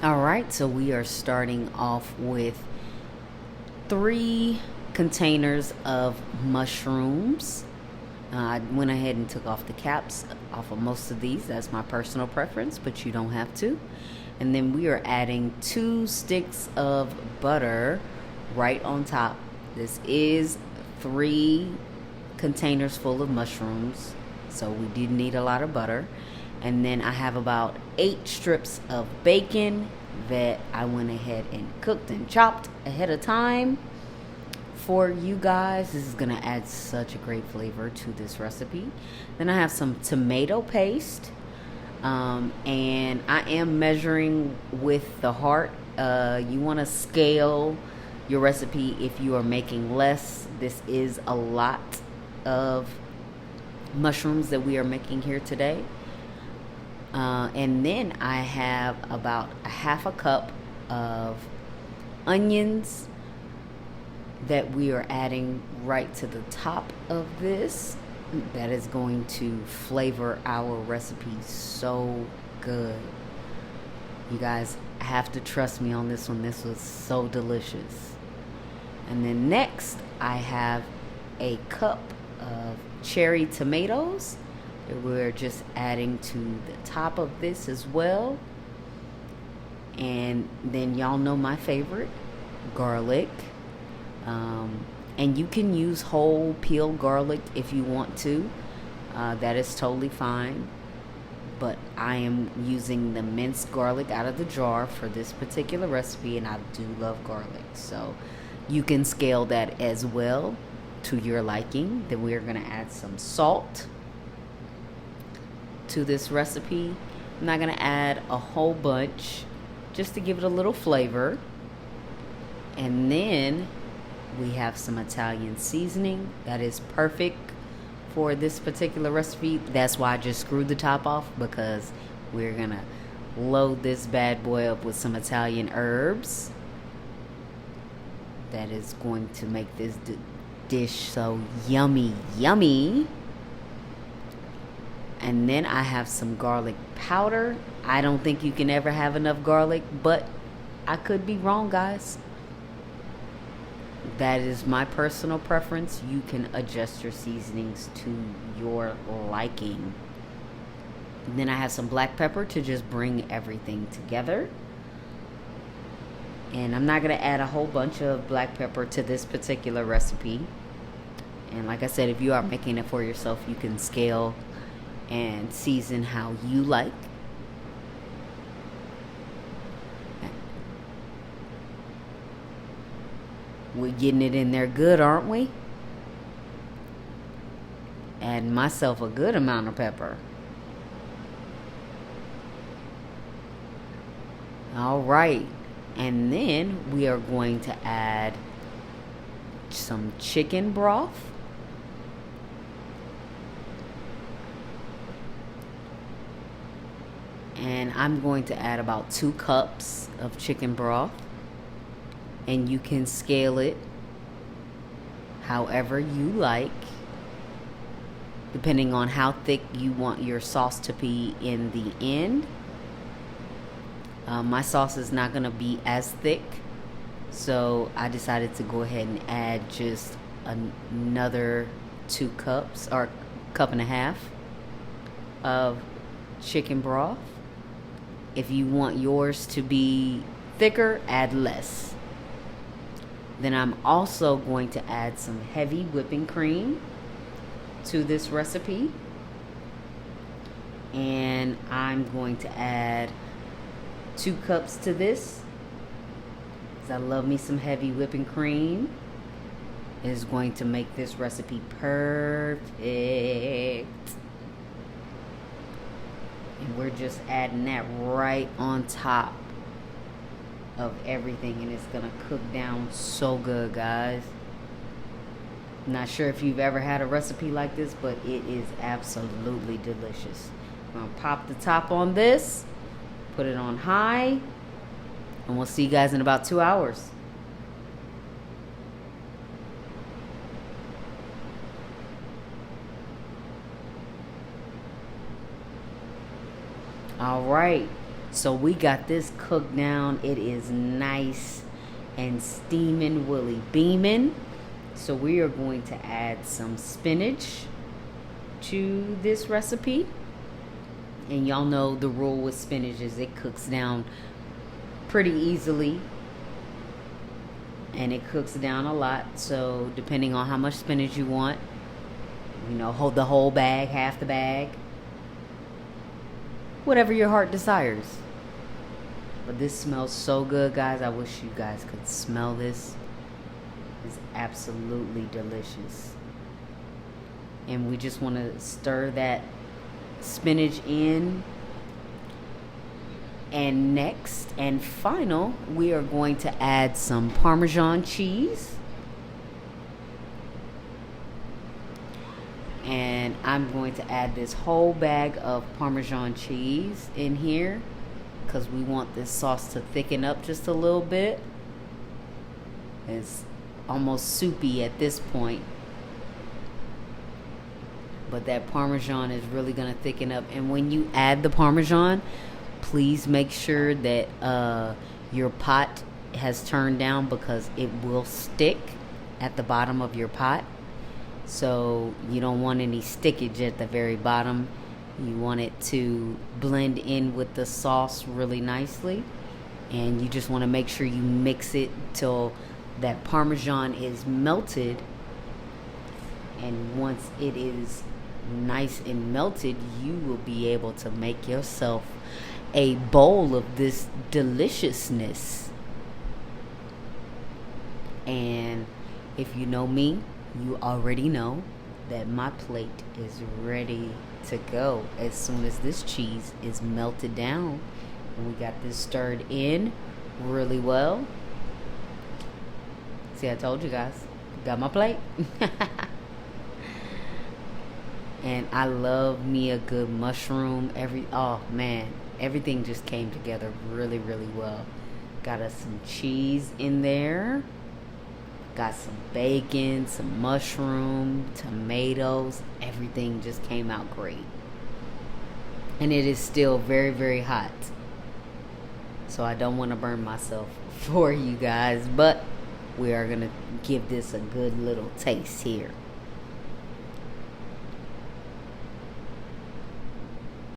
All right, so we are starting off with 3 containers of mushrooms. I went ahead and took off the caps off of most of these. That's my personal preference, but you don't have to. And then we are adding 2 sticks of butter right on top. This is 3 containers full of mushrooms, so we did need a lot of butter. And then I have about 8 strips of bacon that I went ahead and cooked and chopped ahead of time for you guys. This is gonna add such a great flavor to this recipe. Then I have some tomato paste, and I am measuring with the heart. You want to scale your recipe if you are making less. This is a lot of mushrooms that we are making here today. And then I have about a half a cup of onions that we are adding right to the top of this. That is going to flavor our recipe so good. You guys have to trust me on this one. This was so delicious. And then next, I have a cup of cherry tomatoes that we're just adding to the top of this as well. And then y'all know my favorite, garlic. And you can use whole peeled garlic if you want to. That is totally fine. But I am using the minced garlic out of the jar for this particular recipe, and I do love garlic. So you can scale that as well to your liking. Then we're going to add some salt to this recipe. I'm not going to add a whole bunch, just to give it a little flavor. And then we have some Italian seasoning that is perfect for this particular recipe. That's why I just screwed the top off, because we're going to load this bad boy up with some Italian herbs. That is going to make this dish so yummy, yummy. And then I have some garlic powder. I don't think you can ever have enough garlic, but I could be wrong, guys. That is my personal preference. You can adjust your seasonings to your liking. And then I have some black pepper to just bring everything together. And I'm not going to add a whole bunch of black pepper to this particular recipe. And like I said, if you are making it for yourself, you can scale and season how you like. We're getting it in there good, aren't we? Add myself a good amount of pepper. All right. And then we are going to add some chicken broth. And I'm going to add about 2 cups of chicken broth. And you can scale it however you like, depending on how thick you want your sauce to be in the end. My sauce is not going to be as thick, so I decided to go ahead and add just another 2 cups, or cup and a half of chicken broth. If you want yours to be thicker, add less. Then I'm also going to add some heavy whipping cream to this recipe. And I'm going to add 2 cups to this, because I love me some heavy whipping cream. It is going to make this recipe perfect. And we're just adding that right on top of everything, and it's gonna cook down so good, guys. Not sure if you've ever had a recipe like this, but it is absolutely delicious. I'm gonna pop the top on this, put it on high, and we'll see you guys in about 2 hours. All right, So we got this cooked down. It is nice and steaming, willy beaming. So we are going to add some spinach to this recipe. And y'all know the rule with spinach is it cooks down pretty easily. And it cooks down a lot. So depending on how much spinach you want, hold the whole bag, half the bag, whatever your heart desires. But this smells so good, guys. I wish you guys could smell this. It's absolutely delicious. And we just want to stir that spinach in. And next and final, we are going to add some Parmesan cheese. And I'm going to add this whole bag of Parmesan cheese in here because we want this sauce to thicken up just a little bit. It's almost soupy at this point. But that Parmesan is really going to thicken up. And when you add the Parmesan, please make sure that your pot has turned down because it will stick at the bottom of your pot. So you don't want any stickage at the very bottom. You want it to blend in with the sauce really nicely. And you just want to make sure you mix it till that Parmesan is melted. And once it is nice and melted, you will be able to make yourself a bowl of this deliciousness. And if you know me, you already know that my plate is ready to go as soon as this cheese is melted down. And we got this stirred in really well. See, I told you guys, got my plate. And I love me a good mushroom. Oh man, everything just came together really, really well. Got us some cheese in there. Got some bacon, some mushroom, tomatoes. Everything just came out great. And it is still very, very hot. So I don't want to burn myself for you guys. But we are going to give this a good little taste here.